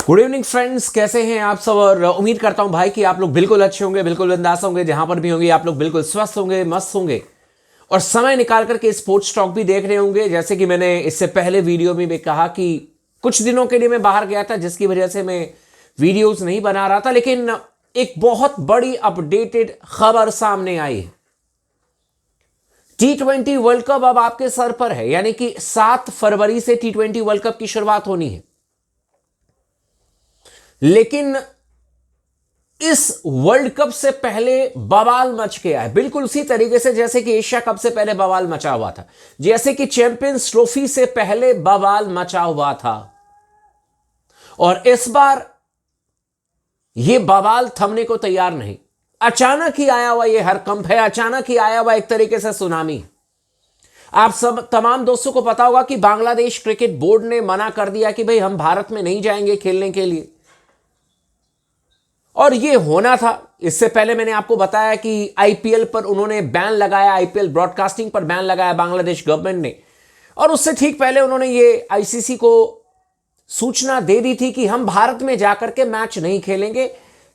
Good evening friends, कैसे हैं आप सब। और उम्मीद करता हूं भाई कि आप लोग बिल्कुल अच्छे होंगे, बिल्कुल बिंदास होंगे। जहां पर भी होंगे आप लोग बिल्कुल स्वस्थ होंगे, मस्त होंगे और समय निकाल करके स्पोर्ट्स टॉक भी देख रहे होंगे। जैसे कि मैंने इससे पहले वीडियो में भी कहा कि कुछ दिनों के लिए मैं बाहर गया था, जिसकी वजह से मैं वीडियोस नहीं बना रहा था, लेकिन एक बहुत बड़ी अपडेटेड खबर सामने आई है। T20 वर्ल्ड कप अब आपके सर पर है, यानी कि 7 फरवरी से T20 वर्ल्ड कप की शुरुआत होनी है। लेकिन इस वर्ल्ड कप से पहले बवाल मच गया है, बिल्कुल उसी तरीके से जैसे कि एशिया कप से पहले बवाल मचा हुआ था, जैसे कि चैंपियंस ट्रॉफी से पहले बवाल मचा हुआ था। और इस बार यह बवाल थमने को तैयार नहीं। अचानक ही आया हुआ यह हरकंप है, अचानक ही आया हुआ एक तरीके से सुनामी। आप सब तमाम दोस्तों को पता होगा कि बांग्लादेश क्रिकेट बोर्ड ने मना कर दिया कि भाई हम भारत में नहीं जाएंगे खेलने के लिए। और ये होना था। इससे पहले मैंने आपको बताया कि आईपीएल पर उन्होंने बैन लगाया, आईपीएल ब्रॉडकास्टिंग पर बैन लगाया बांग्लादेश गवर्नमेंट ने। और उससे ठीक पहले उन्होंने ये आईसीसी को सूचना दे दी थी कि हम भारत में जाकर के मैच नहीं खेलेंगे,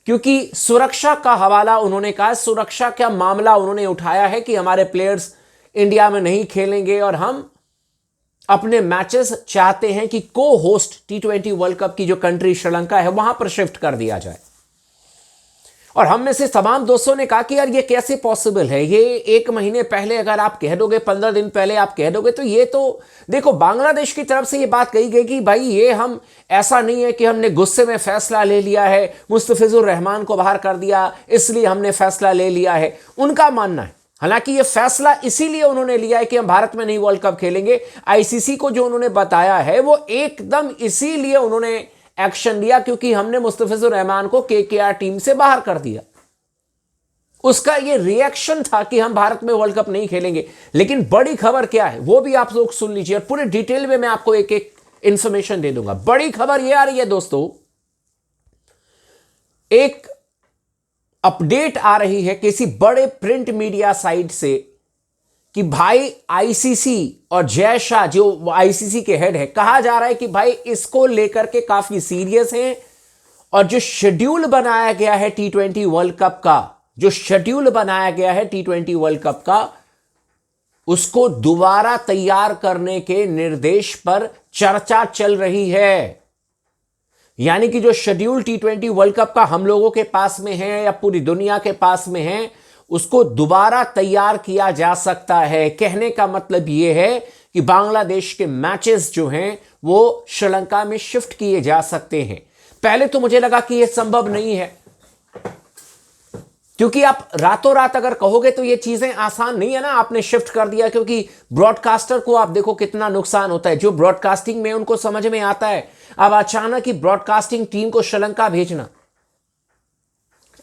क्योंकि सुरक्षा का हवाला उन्होंने कहा, सुरक्षा का मामला उन्होंने उठाया है कि हमारे प्लेयर्स इंडिया में नहीं खेलेंगे और हम अपने मैचेस चाहते हैं कि को होस्ट T20 वर्ल्ड कप की जो कंट्री श्रीलंका है वहां पर शिफ्ट कर दिया जाए। और हम में से तमाम दोस्तों ने कहा कि यार ये कैसे पॉसिबल है, ये एक महीने पहले अगर आप कह दोगे, 15 दिन पहले आप कह दोगे, तो ये तो देखो बांग्लादेश की तरफ से ये बात कही गई कि भाई ये हम ऐसा नहीं है कि हमने गुस्से में फैसला ले लिया है, मुस्तफिजुर रहमान को बाहर कर दिया इसलिए हमने फैसला ले लिया है, उनका मानना है। हालांकि ये फैसला इसीलिए उन्होंने लिया है कि हम भारत में नहीं वर्ल्ड कप खेलेंगे। आईसीसी को जो उन्होंने बताया है वो एकदम इसीलिए उन्होंने एक्शन लिया क्योंकि हमने मुस्तफिजुर रहमान को केकेआर टीम से बाहर कर दिया। उसका ये रिएक्शन था कि हम भारत में वर्ल्ड कप नहीं खेलेंगे। लेकिन बड़ी खबर क्या है वो भी आप लोग सुन लीजिए और पूरे डिटेल में मैं आपको एक एक इंफॉर्मेशन दे दूंगा। बड़ी खबर ये आ रही है दोस्तों, एक अपडेट आ रही है किसी बड़े प्रिंट मीडिया साइट से कि भाई आईसीसी और जय शाह जो आईसीसी के हेड है, कहा जा रहा है कि भाई इसको लेकर के काफी सीरियस हैं और जो शेड्यूल बनाया गया है T20 वर्ल्ड कप का, जो शेड्यूल बनाया गया है T20 वर्ल्ड कप का, उसको दोबारा तैयार करने के निर्देश पर चर्चा चल रही है। यानी कि जो शेड्यूल T20 वर्ल्ड कप का हम लोगों के पास में है या पूरी दुनिया के पास में है, उसको दोबारा तैयार किया जा सकता है। कहने का मतलब यह है कि बांग्लादेश के मैचेस जो हैं वो श्रीलंका में शिफ्ट किए जा सकते हैं। पहले तो मुझे लगा कि यह संभव नहीं है, क्योंकि आप रातों रात अगर कहोगे तो ये चीजें आसान नहीं है ना। आपने शिफ्ट कर दिया, क्योंकि ब्रॉडकास्टर को आप देखो कितना नुकसान होता है। जो ब्रॉडकास्टिंग में उनको समझ में आता है, अब अचानक ही ब्रॉडकास्टिंग टीम को श्रीलंका भेजना,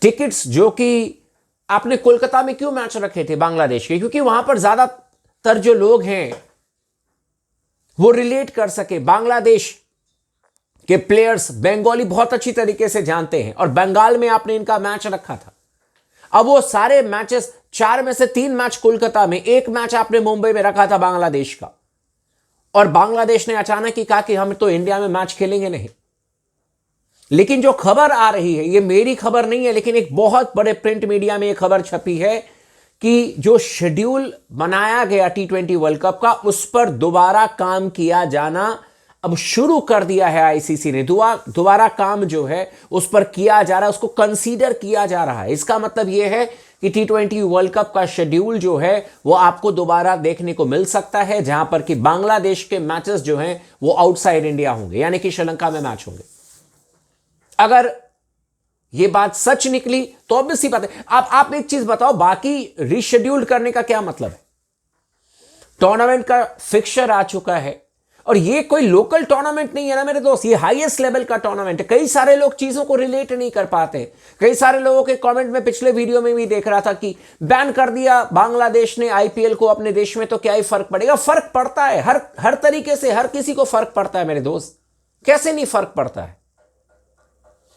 टिकट्स जो कि आपने कोलकाता में क्यों मैच रखे थे बांग्लादेश के, क्योंकि वहां पर ज्यादातर जो लोग हैं वो रिलेट कर सके। बांग्लादेश के प्लेयर्स बंगाली बहुत अच्छी तरीके से जानते हैं और बंगाल में आपने इनका मैच रखा था। अब वो सारे मैचेस, 4 में से 3 मैच कोलकाता में, 1 मैच आपने मुंबई में रखा था बांग्लादेश का, और बांग्लादेश ने अचानक ही कहा कि हम तो इंडिया में मैच खेलेंगे नहीं। लेकिन जो खबर आ रही है, ये मेरी खबर नहीं है, लेकिन एक बहुत बड़े प्रिंट मीडिया में ये खबर छपी है कि जो शेड्यूल बनाया गया T20 वर्ल्ड कप का, उस पर दोबारा काम किया जाना अब शुरू कर दिया है आईसीसी ने। दोबारा काम जो है उस पर किया जा रहा है, उसको कंसीडर किया जा रहा है। इसका मतलब यह है कि T20 वर्ल्ड कप का शेड्यूल जो है वो आपको दोबारा देखने को मिल सकता है, जहां पर कि बांग्लादेश के मैचेस जो हैं वो आउटसाइड इंडिया होंगे, यानी कि श्रीलंका में मैच होंगे। अगर ये बात सच निकली तो ऑब्वियसली बात है। आप एक चीज बताओ, बाकी रीशेड्यूल करने का क्या मतलब है? टूर्नामेंट का फिक्सचर आ चुका है और ये कोई लोकल टूर्नामेंट नहीं है ना मेरे दोस्त, ये हाईएस्ट लेवल का टूर्नामेंट है। कई सारे लोग चीजों को रिलेट नहीं कर पाते। कई सारे लोगों के कमेंट में पिछले वीडियो में भी देख रहा था कि बैन कर दिया बांग्लादेश ने आईपीएल को अपने देश में, तो क्या ही फर्क पड़ेगा? फर्क पड़ता है, हर तरीके से हर किसी को फर्क पड़ता है मेरे दोस्त। कैसे नहीं फर्क पड़ता है?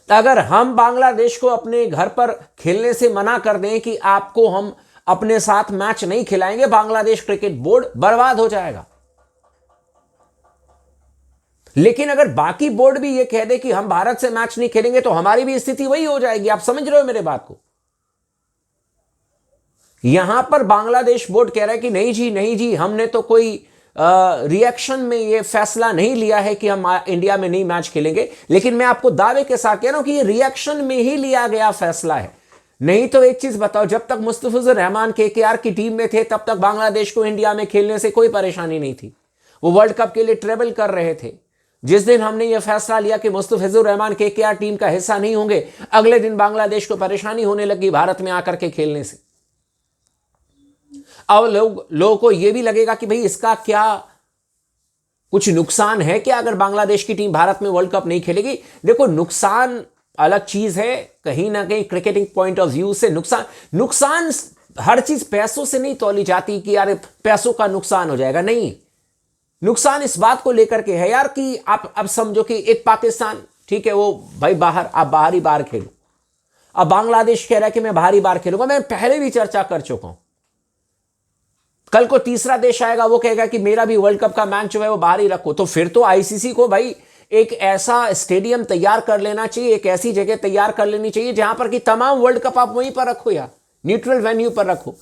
अगर हम बांग्लादेश को अपने घर पर खेलने से मना कर दें कि आपको हम अपने साथ मैच नहीं खिलाएंगे, बांग्लादेश क्रिकेट बोर्ड बर्बाद हो जाएगा। लेकिन अगर बाकी बोर्ड भी ये कह दे कि हम भारत से मैच नहीं खेलेंगे तो हमारी भी स्थिति वही हो जाएगी। आप समझ रहे हो मेरे बात को? यहां पर बांग्लादेश बोर्ड कह रहा है कि नहीं जी, नहीं जी, हमने तो कोई रिएक्शन में ये फैसला नहीं लिया है कि हम इंडिया में नहीं मैच खेलेंगे। लेकिन मैं आपको दावे के साथ कह रहा हूं कि ये रिएक्शन में ही लिया गया फैसला है। नहीं तो एक चीज बताओ, जब तक मुस्तफिजुर रहमान केकेआर की टीम में थे तब तक बांग्लादेश को इंडिया में खेलने से कोई परेशानी नहीं थी। वो वर्ल्ड कप के लिए ट्रेवल कर रहे थे। जिस दिन हमने यह फैसला लिया कि मुस्तफिजुर रहमान केकेआर टीम का हिस्सा नहीं होंगे, अगले दिन बांग्लादेश को परेशानी होने लगी भारत में आकर के खेलने से। अब लोगों को यह भी लगेगा कि भाई इसका क्या कुछ नुकसान है क्या अगर बांग्लादेश की टीम भारत में वर्ल्ड कप नहीं खेलेगी। देखो, नुकसान अलग चीज है, कहीं ना कहीं क्रिकेटिंग पॉइंट ऑफ व्यू से नुकसान हर चीज पैसों से नहीं तौली जाती कि यार पैसों का नुकसान हो जाएगा। नहीं, नुकसान इस बात को लेकर के है यार कि आप अब समझो कि एक पाकिस्तान, ठीक है, वो भाई बाहर, आप बाहरी बार खेलो। अब बांग्लादेश कह रहा है कि मैं बाहरी बार खेलूंगा। मैं पहले भी चर्चा कर चुका हूं। कल को तीसरा देश आएगा, वो कहेगा कि मेरा भी वर्ल्ड कप का मैच जो है वो बाहर ही रखो। तो फिर तो आईसीसी को भाई एक ऐसा स्टेडियम तैयार कर लेना चाहिए, एक ऐसी जगह तैयार कर लेनी चाहिए जहां पर कि तमाम वर्ल्ड कप आप वहीं पर रखो, या न्यूट्रल वेन्यू पर रखो।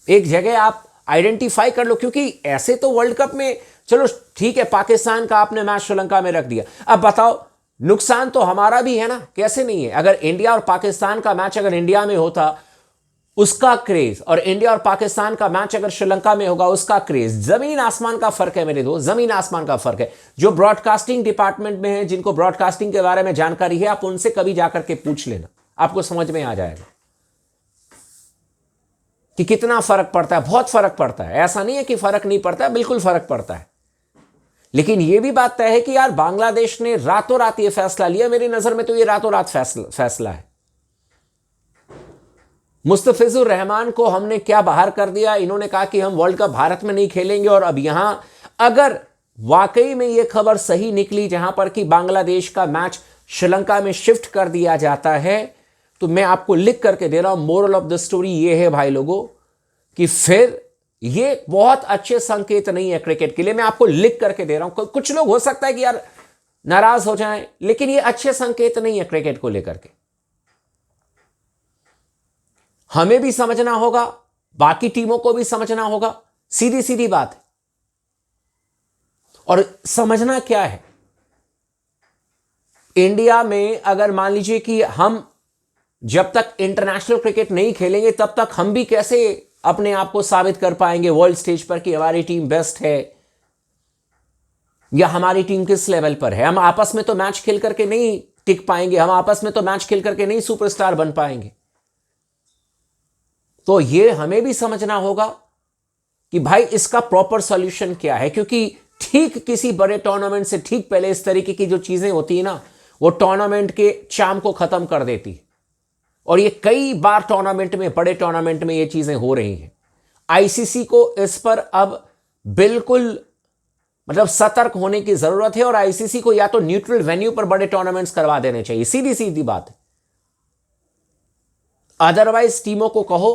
एक जगह आप आइडेंटिफाई कर लो, क्योंकि ऐसे तो वर्ल्ड कप में चलो ठीक है, पाकिस्तान का आपने मैच श्रीलंका में रख दिया। अब बताओ, नुकसान तो हमारा भी है ना, कैसे नहीं है? अगर इंडिया और पाकिस्तान का मैच अगर इंडिया में होता, उसका क्रेज, और इंडिया और पाकिस्तान का मैच अगर श्रीलंका में होगा, उसका क्रेज, जमीन आसमान का फर्क है मेरे दोस्त, जमीन आसमान का फर्क है। जो ब्रॉडकास्टिंग डिपार्टमेंट में है, जिनको ब्रॉडकास्टिंग के बारे में जानकारी है, आप उनसे कभी जाकर के पूछ लेना, आपको समझ में आ जाएगा कि कितना फर्क पड़ता है। बहुत फर्क पड़ता है, ऐसा नहीं है कि फर्क नहीं पड़ता, बिल्कुल फर्क पड़ता है। लेकिन यह भी बात तय है कि यार बांग्लादेश ने रातों रात यह फैसला लिया। मेरी नजर में तो यह रातों रात फैसला है। मुस्तफिजुर रहमान को हमने क्या बाहर कर दिया, इन्होंने कहा कि हम वर्ल्ड कप भारत में नहीं खेलेंगे। और अब यहां अगर वाकई में यह खबर सही निकली, जहां पर कि बांग्लादेश का मैच श्रीलंका में शिफ्ट कर दिया जाता है, तो मैं आपको लिख करके दे रहा हूं, मोरल ऑफ द स्टोरी यह है भाई लोगों, कि फिर यह बहुत अच्छे संकेत नहीं है क्रिकेट के लिए। मैं आपको लिख करके दे रहा हूं। कुछ लोग हो सकता है कि यार नाराज हो जाएं, लेकिन यह अच्छे संकेत नहीं है क्रिकेट को लेकर के। हमें भी समझना होगा, बाकी टीमों को भी समझना होगा, सीधी सीधी बात है। और समझना क्या है, इंडिया में अगर मान लीजिए कि हम जब तक इंटरनेशनल क्रिकेट नहीं खेलेंगे, तब तक हम भी कैसे अपने आप को साबित कर पाएंगे वर्ल्ड स्टेज पर कि हमारी टीम बेस्ट है या हमारी टीम किस लेवल पर है। हम आपस में तो मैच खेल करके नहीं टिक पाएंगे, हम आपस में तो मैच खेल करके नहीं सुपरस्टार बन पाएंगे। तो यह हमें भी समझना होगा कि भाई इसका प्रॉपर सॉल्यूशन क्या है, क्योंकि ठीक किसी बड़े टूर्नामेंट से ठीक पहले इस तरीके की जो चीजें होती है ना, वो टूर्नामेंट के चार्म को खत्म कर देती है। और ये कई बार टूर्नामेंट में, बड़े टूर्नामेंट में ये चीजें हो रही हैं। आईसीसी को इस पर अब बिल्कुल मतलब सतर्क होने की जरूरत है, और आईसीसी को या तो न्यूट्रल वेन्यू पर बड़े टूर्नामेंट्स करवा देने चाहिए, सीधी सीधी बात है। अदरवाइज टीमों को कहो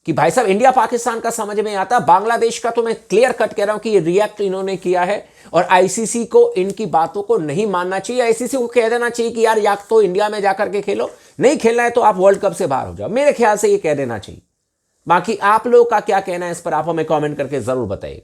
कि भाई साहब, इंडिया पाकिस्तान का समझ में आता, बांग्लादेश का तो मैं क्लियर कट कह रहा हूं कि ये रिएक्ट इन्होंने किया है, और आईसीसी को इनकी बातों को नहीं मानना चाहिए। आईसीसी को कह देना चाहिए कि यार या तो इंडिया में जाकर के खेलो, नहीं खेलना है तो आप वर्ल्ड कप से बाहर हो जाओ। मेरे ख्याल से ये कह देना चाहिए। बाकी आप लोगों का क्या कहना है इस पर, आप हमें कमेंट करके जरूर बताइए।